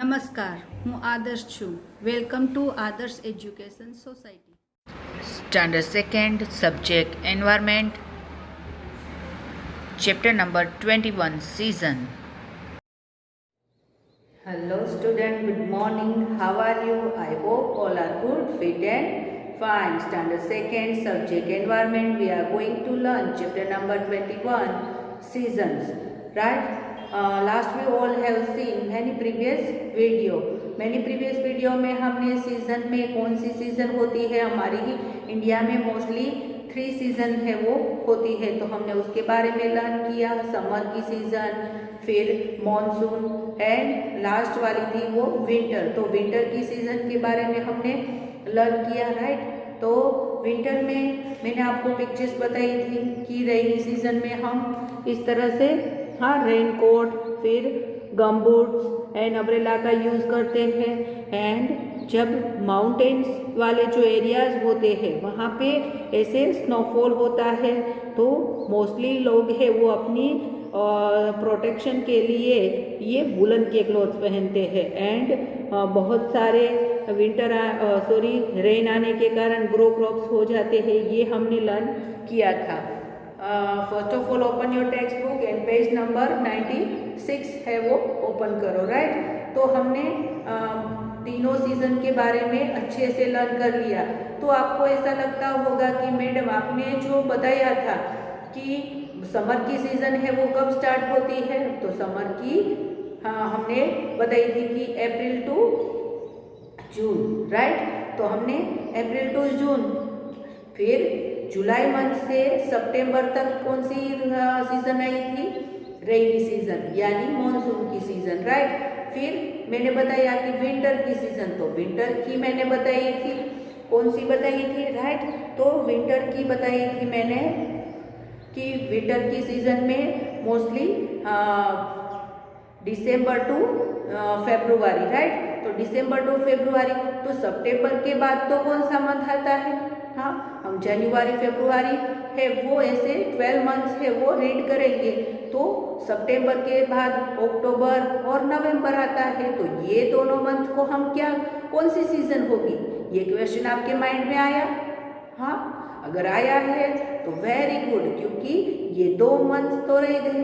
નમસ્કાર, હું આદર્શ છું. વેલકમ ટુ આદર્શ education society. Standard 2nd, Subject Environment, Chapter number 21, Season. Hello student, good morning. How are you? I hope all are good, fit and fine. Standard 2nd, Subject Environment. We are going to learn chapter number 21, Seasons. Right? Last we all have seen many previous video में हमने season में कौन सी season होती है, हमारी ही India में mostly 3 season है वो होती है, तो हमने उसके बारे में लर्न किया. समर की सीजन, फिर मॉनसून एंड लास्ट वाली थी वो विंटर. तो विंटर की सीजन के बारे में हमने लर्न किया. राइट? तो विंटर में मैंने आपको पिक्चर्स बताई थी कि रेनी सीजन में हम इस तरह से रेन कोट, फिर गमबूट्स एंड अम्ब्रेला का यूज़ करते हैं. एंड जब माउंटेन्स वाले जो एरियाज़ होते हैं वहाँ पे ऐसे स्नोफॉल होता है, तो मोस्टली लोग हैं वो अपनी प्रोटेक्शन के लिए ये वुलन के क्लॉथ्स पहनते हैं. एंड बहुत सारे रेन आने के कारण ग्रो क्रॉप्स हो जाते हैं. ये हमने लर्न किया था. First of all open your text book and page number 96 है वो ओपन करो. राइट? तो हमने तीनों सीजन के बारे में अच्छे से लर्न कर लिया. तो आपको ऐसा लगता होगा कि मैडम आपने जो बताया था कि समर की सीज़न है वो कब स्टार्ट होती है, तो समर की हमने बताई थी कि अप्रैल टू जून. राइट? तो हमने अप्रैल टू जून, फिर जुलाई मंथ से सितंबर तक कौन सी सीज़न आई थी? रेनी सीज़न यानी मॉनसून की सीज़न. राइट? फिर मैंने बताया कि विंटर की सीज़न, तो विंटर की मैंने बताई थी. कौन सी बताई थी? राइट? तो विंटर की बताई थी मैंने कि विंटर की सीज़न में mostly December to February. Right? तो दिसंबर टू फरवरी. तो सितंबर के बाद तो कौन सा मंथ आता है? हम जनवरी फरवरी है वो ऐसे 12 मंथ्स है वो रीड करेंगे. तो सितंबर के बाद अक्टूबर और नवंबर आता है. तो ये दोनों मंथ को हम कौन सी सीज़न होगी? ये क्वेश्चन आपके माइंड में आया? अगर आया है तो वेरी गुड, क्योंकि ये 2 मंथ तो रह गए.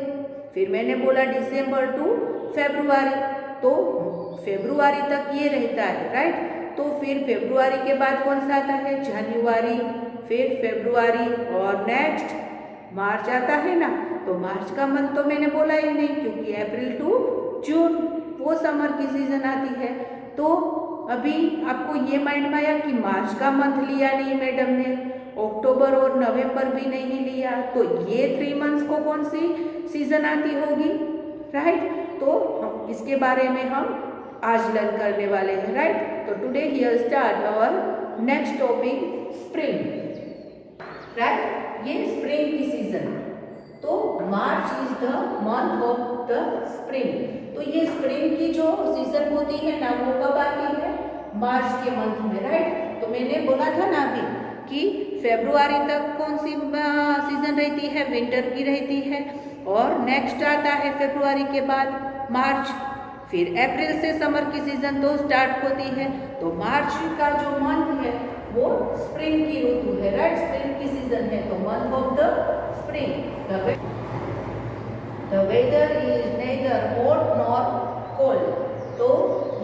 फिर मैंने बोला दिसंबर टू फरवरी, तो फरवरी तक ये रहता है. राइट? तो फिर फरवरी के बाद कौन सा आता है? जनवरी, फिर फरवरी और नेक्स्ट मार्च आता है ना. तो मार्च का मंथ तो मैंने बोला ही नहीं, क्योंकि अप्रैल टू जून वो समर की सीजन आती है. तो अभी आपको ये माइंड में आया कि मार्च का मंथ लिया नहीं मैडम ने, अक्टूबर और नवंबर भी नहीं लिया, तो ये 3 मंथ्स को कौन सी सीजन आती होगी? राइट? तो इसके बारे में हम आज लर्न करने वाले हैं. राइट? तो today here start our next topic, spring. Right? ये स्प्रिंग की सीजन. तो March is the month of the spring. तो ये स्प्रिंग की जो सीजन होती है ना वो कब आती है? मार्च के मंथ में. राइट? तो मैंने बोला था ना अभी कि फरवरी तक कौन सी सीजन रहती है? विंटर की रहती है. और नेक्स्ट आता है फरवरी के बाद मार्च. फिर अप्रैल से समर की सीजन तो स्टार्ट होती है. तो मार्च का जो मंथ है वो स्प्रिंग की ऋतु है. राइट? स्प्रिंग की सीजन है, तो month of the spring. The weather is neither hot nor cold. तो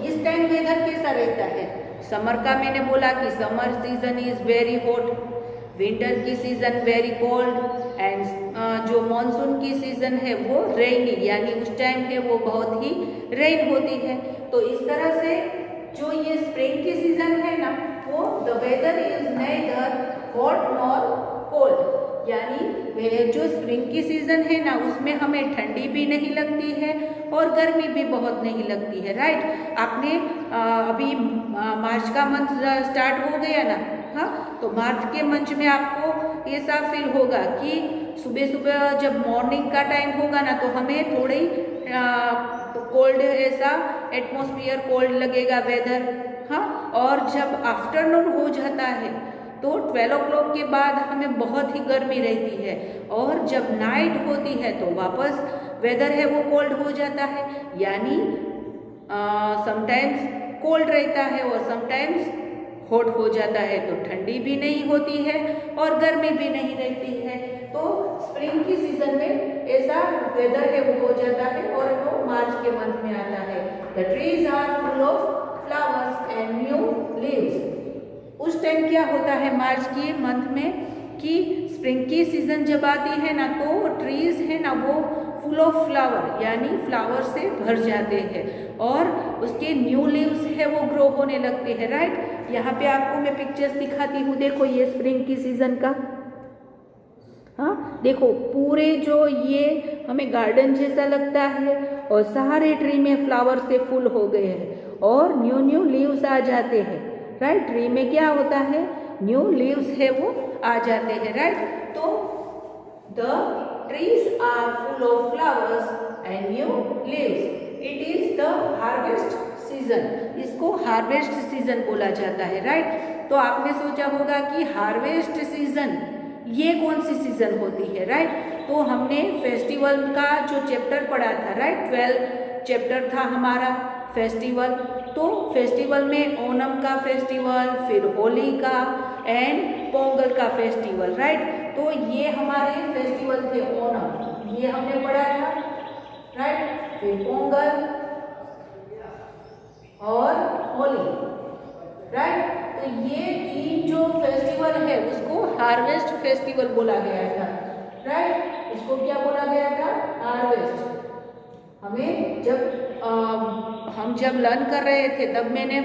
इस टाइम वेदर कैसा रहता है? समर का मैंने बोला कि summer season is very hot, winter की सीजन वेरी कोल्ड, एंड जो मॉनसून की सीजन है वो रेनी यानी उस टाइम है वो बहुत ही रेन होती है. तो इस तरह से जो ये स्प्रिंग की सीजन है ना वो the weather is neither hot nor cold, यानी जो स्प्रिंग की सीजन है ना उसमें हमें ठंडी भी नहीं लगती है और गर्मी भी बहुत नहीं लगती है. राइट? आपने अभी मार्च का मंथ स्टार्ट हो गया ना. तो मार्च के मंथ में आपको ऐसा फील होगा कि सुबह सुबह जब मॉर्निंग का टाइम होगा ना तो हमें थोड़ी कोल्ड, ऐसा एटमॉस्फेयर कोल्ड लगेगा वेदर. और जब आफ्टरनून हो जाता है तो 12 o'clock के बाद हमें बहुत ही गर्मी रहती है, और जब नाइट होती है तो वापस वेदर है वो कोल्ड हो जाता है. यानी समटाइम्स कोल्ड रहता है और समटाइम्स हॉट हो जाता है, तो ठंडी भी नहीं होती है और गर्मी भी नहीं रहती है। तो स्प्रिंग की सीजन में ऐसा वेदर है वो हो जाता है और वो मार्च के मंथ में आता है। The trees are full of flowers and new leaves. उस टाइम क्या होता है मार्च के मंथ में कि स्प्रिंग की सीजन जब आती है ना, तो ट्रीज है ना वो फुल ऑफ फ्लावर यानी फ्लावर से भर जाते हैं और उसके न्यू लीव्स है वो ग्रो होने लगते हैं, राइट। यहाँ पे आपको मैं पिक्चर्स दिखाती हूँ, देखो ये स्प्रिंग की सीजन का, हाँ देखो पूरे जो ये हमें गार्डन जैसा लगता है और सारे ट्री में फ्लावर से फुल हो गए हैं और न्यू न्यू लीव्स आ जाते हैं, राइट। ट्री में क्या होता है, न्यू लीव्स है वो आ जाते हैं, राइट। तो the trees are full of flowers and new leaves. It is the harvest season, इसको हार्वेस्ट सीजन बोला जाता है, राइट। तो आपने सोचा होगा कि हार्वेस्ट सीजन ये कौन सी सीजन होती है, राइट। तो हमने फेस्टिवल का जो चैप्टर पढ़ा था, राइट, 12 चैप्टर था हमारा फेस्टिवल। तो फेस्टिवल में ओणम का फेस्टिवल, फिर होली का एंड पोंगल का फेस्टिवल, राइट। तो ये हमारे फेस्टिवल थे, ओणम ये हमने पढ़ा था, राइट, फिर पोंगल और होली, राइट। तो ये तीन जो फेस्टिवल है उसको हार्वेस्ट फेस्टिवल बोला गया था, राइट। इसको क्या बोला गया था, हार्वेस्ट। हमें जब हम जब लर्न कर रहे थे तब मैंने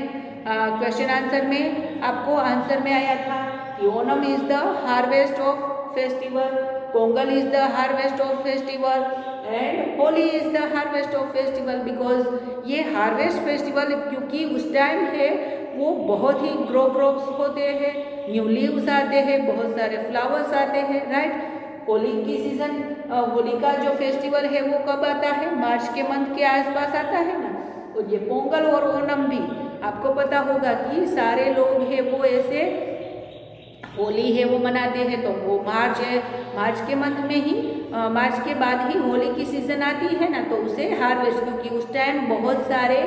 क्वेश्चन आंसर में आपको आंसर में आया था कि Onam is the harvest of festival, Pongal is the harvest of festival and Holi is the harvest of festival. Because ये हार्वेस्ट फेस्टिवल क्योंकि उस टाइम है वो बहुत ही ग्रो क्रॉप्स होते हैं, न्यू लीव्स आते हैं, बहुत सारे फ्लावर्स आते हैं, राइट। होली की सीजन, होली का जो फेस्टिवल है वो कब आता है, मार्च के मंथ के आसपास आता है ना। और ये पोंगल और ओणम भी आपको पता होगा कि सारे लोग हैं वो ऐसे होली है वो मनाते हैं, तो वो मार्च के मंथ में ही, मार्च के बाद ही होली की सीजन आती है ना, तो उसे हार्वेस्ट, क्योंकि उस टाइम बहुत सारे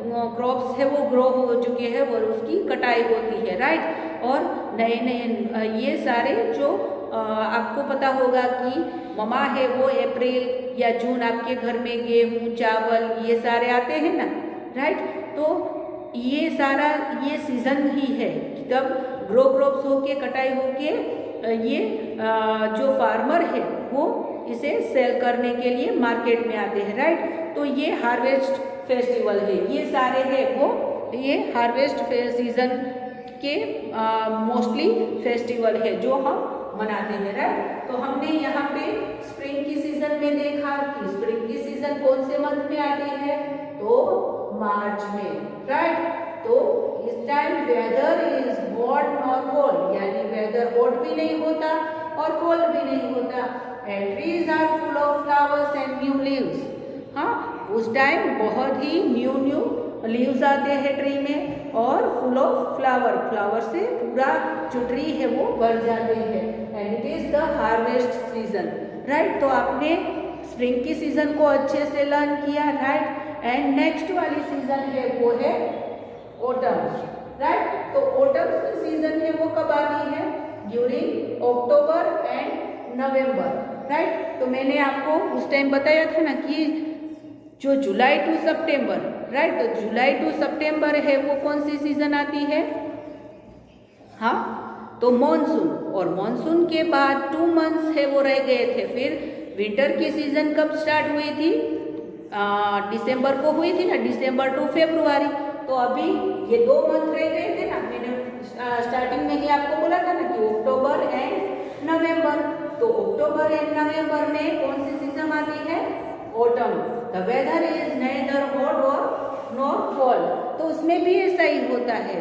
क्रॉप्स है वो ग्रो हो चुके हैं और उसकी कटाई होती है, राइट। और नए नए ये सारे जो आपको पता होगा कि ममा है वो अप्रैल या जून आपके घर में गेहूँ चावल ये सारे आते हैं ना, राइट। तो ये सारा ये सीजन ही है तब ग्रो क्रॉप्स होके कटाई होके ये जो फार्मर है वो इसे सेल करने के लिए मार्केट में आते हैं, राइट। तो ये हार्वेस्ट फेस्टिवल है, ये सारे है वो ये हार्वेस्ट सीजन के मोस्टली फेस्टिवल है जो हम मनाते हैं, राइट। तो हमने यहाँ पे स्प्रिंग की सीजन में देखा कि स्प्रिंग की सीजन कौन से मंथ में आती है, तो मार्च में, राइट। तो इस time weather is hot nor cold, यानी वेदर हॉट भी नहीं होता और कोल्ड भी नहीं होता and trees are full of flowers and new leaves. हाँ, उस टाइम बहुत ही न्यू लीव्स आते हैं ट्री में और फुल ऑफ फ्लावर से पूरा जो ट्री है वो भर जाते हैं and it is the harvest season, right. तो आपने स्प्रिंग की सीजन को अच्छे से लर्न किया, राइट। एंड नेक्स्ट वाली सीजन है वो है ऑटम, राइट। तो ऑटम की सीजन है वो कब आती है, during October and November, right. तो मैंने आपको उस टाइम बताया था ना कि जो जुलाई टू सितंबर, राइट, तो जुलाई टू सितंबर है वो कौन सी सीजन आती है, हाँ, तो मॉनसून। और मॉनसून के बाद 2 मंथ्स है वो रह गए थे। फिर विंटर की सीजन कब स्टार्ट हुई थी, दिसंबर को हुई थी ना, दिसंबर टू फरवरी। तो अभी ये 2 मंथ रह गए थे ना, मैंने स्टार्टिंग में ही आपको बोला था ना कि अक्टूबर एंड नवंबर। तो अक्टूबर एंड नवंबर में कौन सी सीजन आती है, autumn. The weather is neither hot और नॉर कोल्ड। तो उसमें भी ऐसा ही होता है,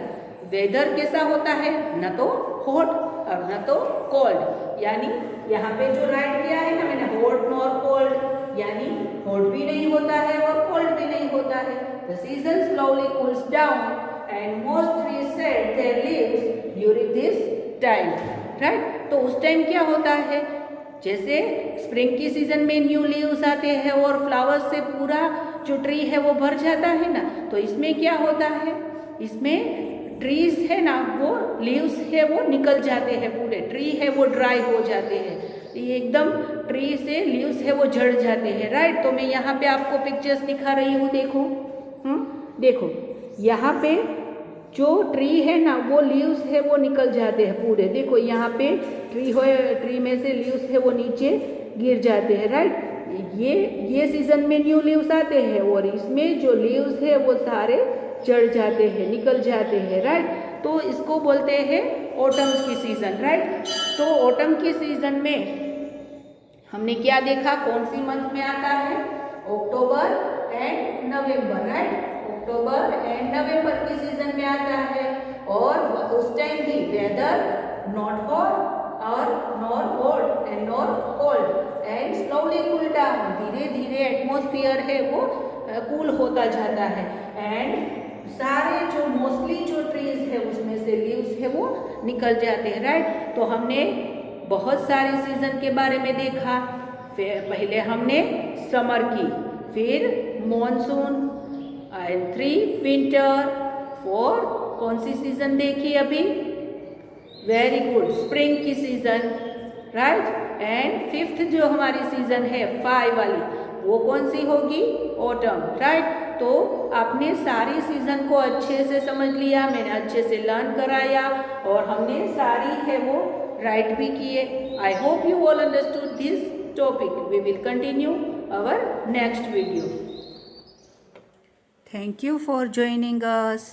वेदर कैसा होता है, न तो हॉट और न तो कोल्ड। यानी यहाँ पे जो राइट किया है ना मैंने, हॉट नॉर कोल्ड, यानी हॉट भी नहीं होता है और कोल्ड भी नहीं होता है। The season slowly cools down and most trees shade there leaves during this time, right. तो उस टाइम क्या होता है, जैसे स्प्रिंग की सीजन में न्यू लीव्स आते हैं और फ्लावर्स से पूरा जो ट्री है वो भर जाता है ना, तो इसमें क्या होता है, इसमें ट्रीज है ना वो लीव्स है वो निकल जाते हैं, पूरे ट्री है वो ड्राई हो जाते हैं, ये एकदम ट्री से लीव्स है वो झड़ जाते हैं, राइट। तो मैं यहाँ पे आपको पिक्चर्स दिखा रही हूँ, देखो, देखो यहाँ पे जो ट्री है ना वो लीव्स है वो निकल जाते हैं पूरे, देखो यहाँ पे ट्री में से लीव्स है वो नीचे गिर जाते हैं, राइट। ये सीजन में न्यू लीव्स आते हैं और इसमें जो लीव्स है वो सारे चढ़ जाते हैं, निकल जाते हैं, राइट। तो इसको बोलते हैं ऑटम की सीजन, राइट। तो ऑटम की सीजन में हमने क्या देखा, कौन सी मंथ में आता है, October and November, right. October and November की सीजन में आता है और उस टाइम भी वेदर नॉट हॉट और nor hot and nor cold and slowly cool down, धीरे धीरे एटमॉस्फेयर है वो कूल होता जाता है एंड सारे जो मोस्टली जो ट्रीज है उसमें से लीव्स है वो निकल जाते हैं, राइट। तो हमने बहुत सारे सीजन के बारे में देखा, फिर पहले हमने समर की, फिर मॉनसून एंड 3 विंटर, 4 कौन सी सीजन देखी अभी, वेरी गुड, स्प्रिंग की सीजन, राइट। एंड 5th जो हमारी सीजन है 5 वाली वो कौन सी होगी, ऑटम, राइट। तो आपने सारी सीजन को अच्छे से समझ लिया, मैंने अच्छे से लर्न कराया और हमने सारी है वो राइट भी किए। I hope you all understood this topic. We will continue our next video. Thank you for joining us.